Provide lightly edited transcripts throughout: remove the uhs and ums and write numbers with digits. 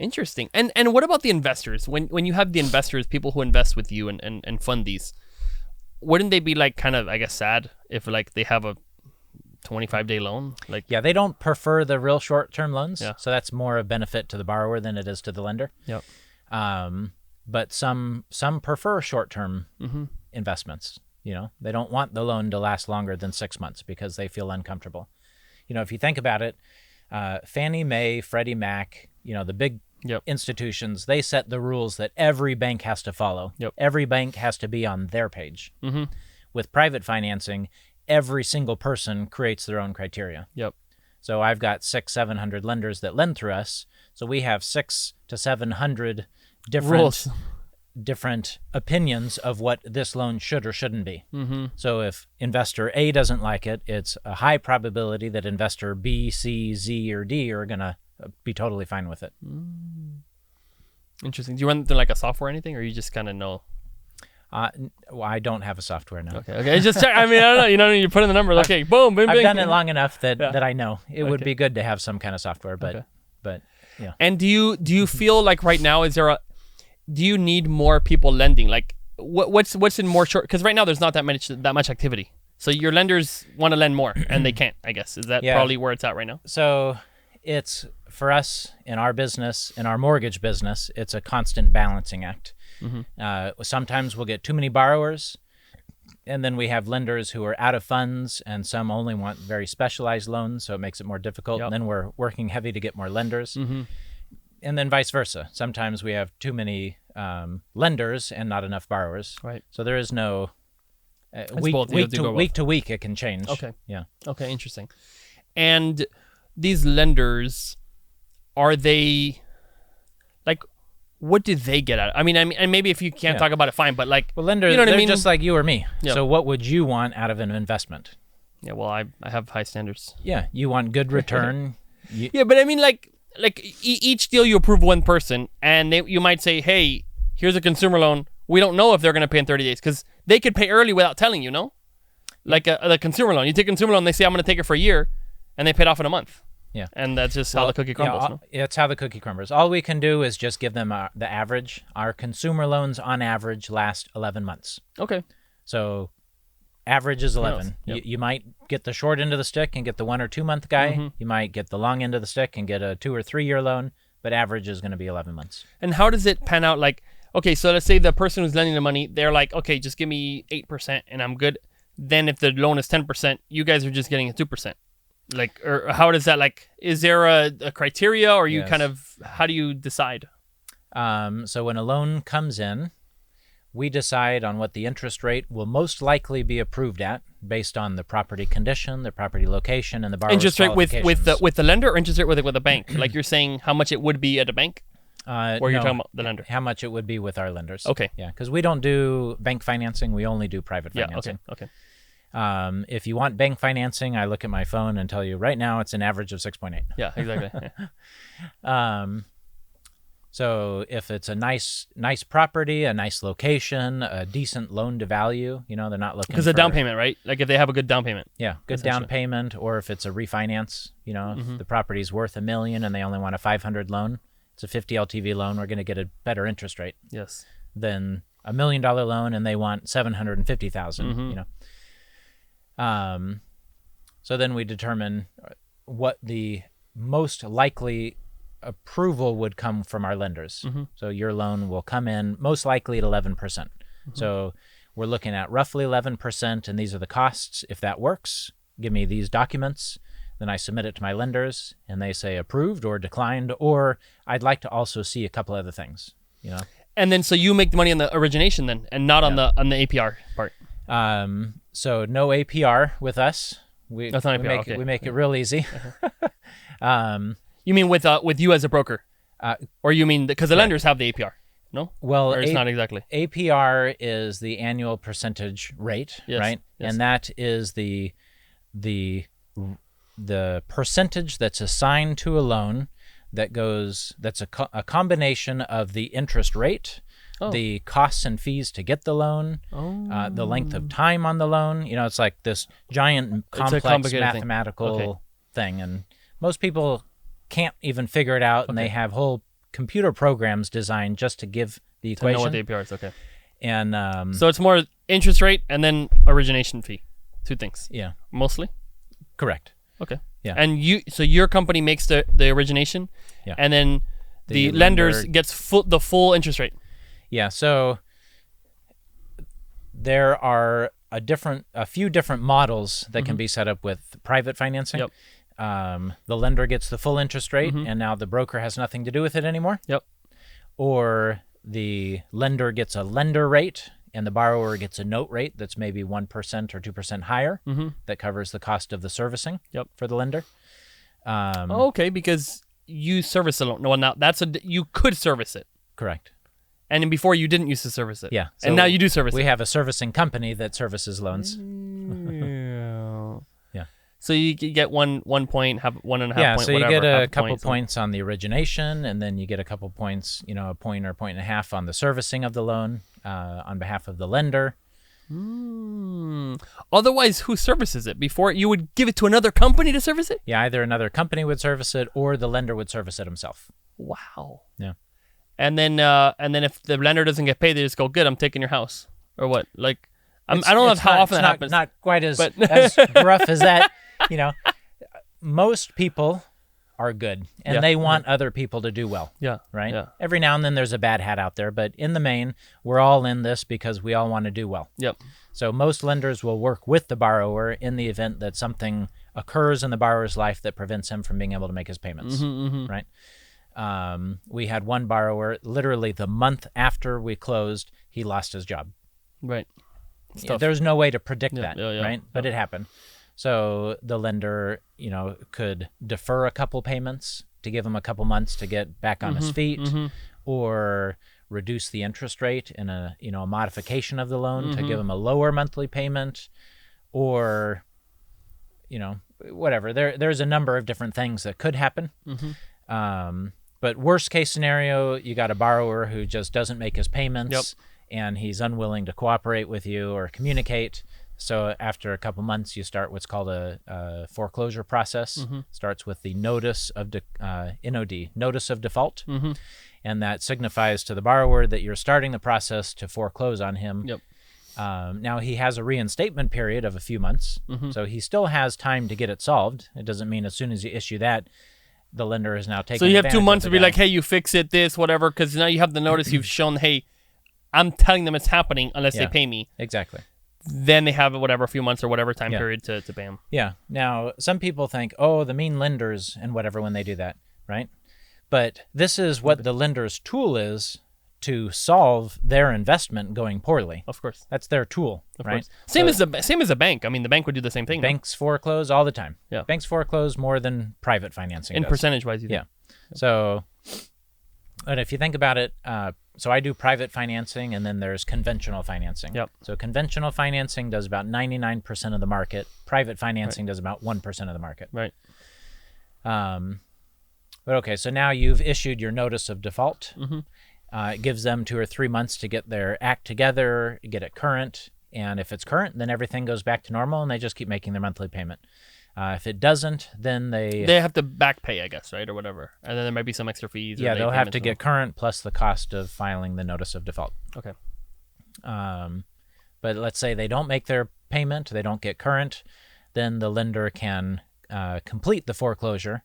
Interesting. And what about the investors? When you have the investors, people who invest with you and fund these, wouldn't they be like kind of, I guess, sad if like they have a 25-day loan? Like, yeah, they don't prefer the real short-term loans. Yeah. So that's more a benefit to the borrower than it is to the lender. Yep. But some prefer short-term investments. You know, they don't want the loan to last longer than 6 months because they feel uncomfortable. You know, if you think about it, Fannie Mae, Freddie Mac, you know, the big institutions, they set the rules that every bank has to follow. Yep. Every bank has to be on their page. With private financing, every single person creates their own criteria. Yep. So I've got 600-700 lenders that lend through us. So we have 600 to 700 different opinions of what this loan should or shouldn't be. So if investor A doesn't like it, it's a high probability that investor B, C, Z, or D are going to be totally fine with it. Interesting. Do you run through like a software or anything, or you just kind of know? Well, I don't have a software now. Okay. Just check. I mean, I don't know. You know, you put in the number. Okay, boom, bing, I've bing. done it long enough that I know it would be good to have some kind of software, but yeah. And do you feel like right now do you need more people lending? Like what's in more short? Because right now there's not that much activity. So your lenders want to lend more and they can't. I guess is that probably where it's at right now. So it's for us in our business, in our mortgage business, it's a constant balancing act. Sometimes we'll get too many borrowers, and then we have lenders who are out of funds, and some only want very specialized loans, so it makes it more difficult. Yep. And then we're working heavy to get more lenders, and then vice versa. Sometimes we have too many lenders and not enough borrowers. Right. So there is no week to week it can change. Okay. Yeah. Okay. Interesting. And these lenders, are they like? What did they get out? I mean, and maybe if you can't talk about it, fine. But like, well, lenders, you know what they're I mean? just like you or me. Yeah. So what would you want out of an investment? Yeah. Well, I have high standards. Yeah, you want good return. Yeah, but I mean, like each deal you approve one person, and you might say, hey, here's a consumer loan. We don't know if they're going to pay in 30 days because they could pay early without telling you. No, like the consumer loan. You take a consumer loan, they say I'm going to take it for a year, and they paid off in a month. Yeah. And that's just how the cookie crumbles. No? It's how the cookie crumbles. All we can do is just give them the average. Our consumer loans on average last 11 months. Okay. So average is 11. Yep. You might get the short end of the stick and get the 1 or 2 month guy. You might get the long end of the stick and get a 2 or 3 year loan, but average is going to be 11 months. And how does it pan out? Like, okay, so let's say the person who's lending the money, they're like, okay, just give me 8% and I'm good. Then if the loan is 10%, you guys are just getting a 2%. Like, or how does that, like, is there a criteria, or you kind of, how do you decide? So when a loan comes in, we decide on what the interest rate will most likely be approved at based on the property condition, the property location, and the borrower's interest rate with the lender, or interest rate with a bank? Like you're saying how much it would be at a bank? Or you're talking about the lender? How much it would be with our lenders. Okay. Yeah, because we don't do bank financing. We only do private financing. Yeah, okay. If you want bank financing, I look at my phone and tell you right now it's an average of 6.8. Yeah, exactly. So if it's a nice property, a nice location, a decent loan to value, you know, they're not looking because the down payment, right? Like if they have a good down payment. Yeah, good down payment, or if it's a refinance, you know, if the property's worth $1 million and they only want a 500 loan, it's a 50 LTV loan, we're going to get a better interest rate. Yes. Than $1 million loan and they want 750,000, you know. So then we determine what the most likely approval would come from our lenders. So your loan will come in most likely at 11%. So we're looking at roughly 11%, and these are the costs. If that works, give me these documents. Then I submit it to my lenders, and they say approved or declined, or I'd like to also see a couple other things, you know. And then so you make the money on the origination then, and not on the APR part. So no APR with us. That's not APR. We make it real easy. You mean with you as a broker, or you mean because the lenders have the APR? No. Well, or it's not exactly. APR is the annual percentage rate, right? Yes. And that is the percentage that's assigned to a loan that's a combination of the interest rate, the costs and fees to get the loan, the length of time on the loan. You know, it's like this giant complex mathematical thing, and most people can't even figure it out, and they have whole computer programs designed just to give the To know equation. what the APR is. Okay. And So it's more interest rate and then origination fee. Two things. yeah, Mostly. correct. Okay. Yeah. And so your company makes the origination, Yeah. and then the The lenders lender- gets the full interest rate. Yeah, so there are a few different models that can be set up with private financing. Yep. The lender gets the full interest rate, and now the broker has nothing to do with it anymore. Yep. Or the lender gets a lender rate, and the borrower gets a note rate that's maybe 1% or 2% higher that covers the cost of the servicing for the lender. Okay, because you service a loan. No, now you could service it. Correct. And then before you didn't used to service it. Yeah. And now you do service We it. have a servicing company that services loans. Yeah. So you get 1 point, have 1.5 Yeah, point, so you whatever, get half a couple point, so- points on the origination, and then you get a couple points, a point or a point and a half on the servicing of the loan on behalf of the lender. Otherwise, who services it? Before you would give it to another company to service it? Yeah, either another company would service it or the lender would service it himself. Wow. Yeah. And then if the lender doesn't get paid, they just go, "Good, I'm taking your house," or what? Like, I don't know how often that happens. Not quite as but- as rough as that. Most people are good, and Yeah. they want other people to do well. Yeah. Right? Yeah. Every now and then there's a bad hat out there, but in the main, we're all in this because we all want to do well. Yep. So most lenders will work with the borrower in the event that something occurs in the borrower's life that prevents him from being able to make his payments, right? We had one borrower, literally the month after we closed, he lost his job. Right. Yeah, there's no way to predict that, yeah, yeah, right? But it happened. So the lender, could defer a couple payments to give him a couple months to get back on his feet, or reduce the interest rate in a modification of the loan to give him a lower monthly payment, or whatever. There's a number of different things that could happen. But worst case scenario, you got a borrower who just doesn't make his payments and he's unwilling to cooperate with you or communicate. So after a couple months, you start what's called a foreclosure process. Starts with the notice of NOD, notice of default, and that signifies to the borrower that you're starting the process to foreclose on him. Yep. Now he has a reinstatement period of a few months, so he still has time to get it solved. It doesn't mean as soon as you issue that, the lender is now taking. So you have 2 advantage months of to the be guy. like, "Hey, you fix it, this, whatever," because now you have the notice. You've shown, "Hey, I'm telling them it's happening unless they Yeah. pay me." Exactly. Then they have a few months or whatever time Yeah. period to pay them. Yeah. Now, some people think, oh, the mean lenders and whatever when they do that, right? But this is what the lender's tool is to solve their investment going poorly. Of course. That's their tool, Of right? course. Same as a bank. I mean, the bank would do the same thing. no? Banks foreclose all the time. Yeah. Banks foreclose more than private financing In does. percentage wise, Yeah. So, but if you think about it, so I do private financing and then there's conventional financing. Yep. So conventional financing does about 99% of the market. Private financing does about 1% of the market. Right. But okay, so now you've issued your notice of default. It gives them 2 or 3 months to get their act together, get it current. And if it's current, then everything goes back to normal and they just keep making their monthly payment. If it doesn't, then they They have to back pay, I guess, right, or whatever, and then there might be some extra fees. or yeah, late they'll have to payments get current plus the cost of filing the notice of default. Okay. But let's say they don't make their payment, they don't get current, then the lender can complete the foreclosure,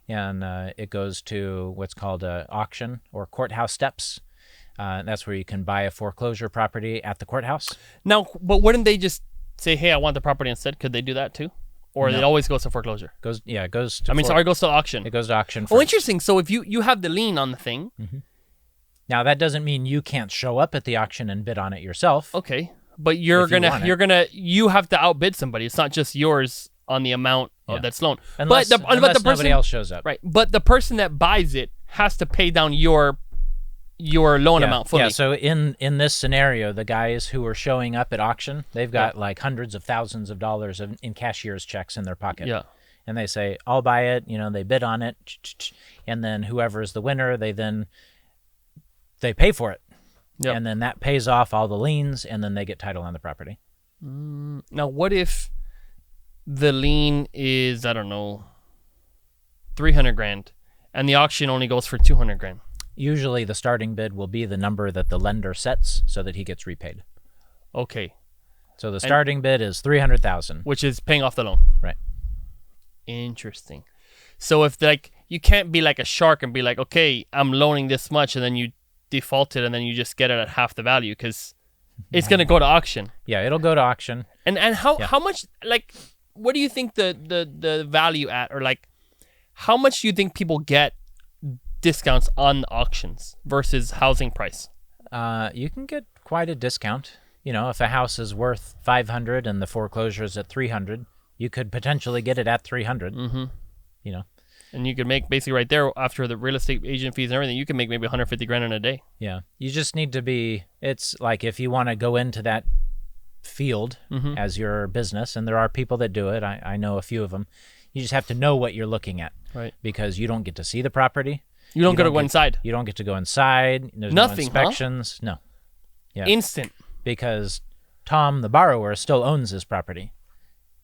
and it goes to what's called an auction or courthouse steps. That's where you can buy a foreclosure property at the courthouse. Now, but wouldn't they just say, "Hey, I want the property instead"? Could they do that too, or No. it always goes to foreclosure? It goes to It goes to auction. it goes to auction Oh, first. interesting. So if you have the lien on the thing, Now that doesn't mean you can't show up at the auction and bid on it yourself. okay, but If you want it. you have to outbid somebody. It's not just yours on the amount Yeah. that's loan. Unless, but the unless person nobody else shows up. right, but the person that buys it has to pay down your loan amount fully. Yeah, so in this scenario, the guys who are showing up at auction, they've got like hundreds of thousands of dollars in cashier's checks in their pocket. Yeah. And they say, I'll buy it, they bid on it, and then whoever is the winner, they pay for it. Yep. And then that pays off all the liens, and then they get title on the property. Now, what if the lien is, I don't know, $300,000, and the auction only goes for $200,000? Usually the starting bid will be the number that the lender sets so that he gets repaid. Okay. So the starting bid is $300,000. Which is paying off the loan. Right. Interesting. So if like you can't be like a shark and be like, okay, I'm loaning this much, and then you default it, and then you just get it at half the value because it's gonna go to auction. Yeah, it'll go to auction. And how much, like, what do you think the value at, or like how much do you think people get discounts on the auctions versus housing price? You can get quite a discount. You know, if a house is worth $500 and the foreclosure is at $300, you could potentially get it at $300. Mm-hmm. You know, and you could make basically right there after the real estate agent fees and everything, you can make maybe 150 grand in a day. yeah. You just need to be. It's like if you want to go into that field as your business, and there are people that do it. I know a few of them. You just have to know what you're looking at, right? Because you don't get to see the property. You don't get to go inside. You don't get to go inside. There's Nothing, no inspections. Huh? No. Yeah. Instant. Because Tom, the borrower, still owns his property.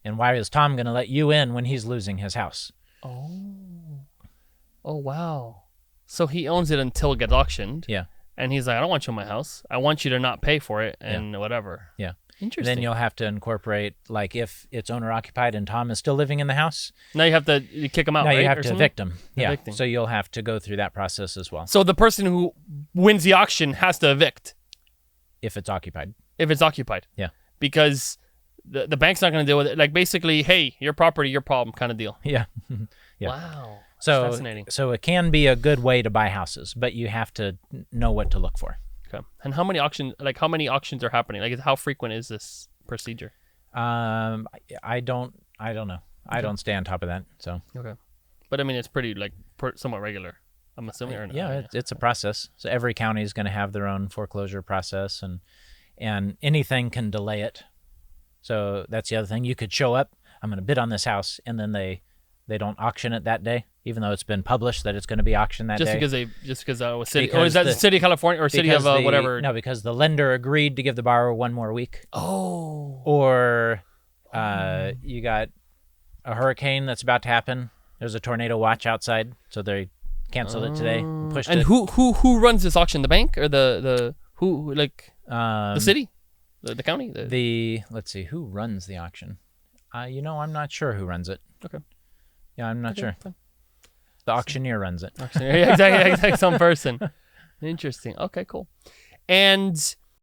And why is Tom going to let you in when he's losing his house? Oh, wow. So he owns it until it gets auctioned. Yeah. And he's like, I don't want you in my house. I want you to not pay for it and whatever. Yeah. Interesting. Then you'll have to incorporate, like, if it's owner occupied and Tom is still living in the house. Now you have to kick him out, now right? You have to evict him. Yeah. Evicting. So you'll have to go through that process as well. So the person who wins the auction has to evict. If it's occupied. If it's occupied. Yeah. Because the bank's not going to deal with it. Like, basically, hey, your property, your problem kind of deal. Yeah. Yeah. Wow. So, fascinating. So it can be a good way to buy houses, but you have to know what to look for. Okay. And how many auctions are happening? Like, how frequent is this procedure? I don't know. I don't stay on top of that. So. Okay. But I mean, it's pretty somewhat regular, I'm assuming. Or not? Yeah, it's a process. So every county is going to have their own foreclosure process, and anything can delay it. So that's the other thing. You could show up, I'm going to bid on this house, and then they don't auction it that day, even though it's been published that it's going to be auctioned that day. Just because was city, or is that the city of California or city of whatever? No, because the lender agreed to give the borrower one more week. Oh. Or you got a hurricane that's about to happen. There's a tornado watch outside, so they canceled it today. Pushed and it. who runs this auction? The bank or the the city, the county? Let's see, who runs the auction? I'm not sure who runs it. Okay. Yeah, I'm not sure. Fine. The auctioneer runs it. Yeah, exactly, some person. Interesting. Okay, cool. And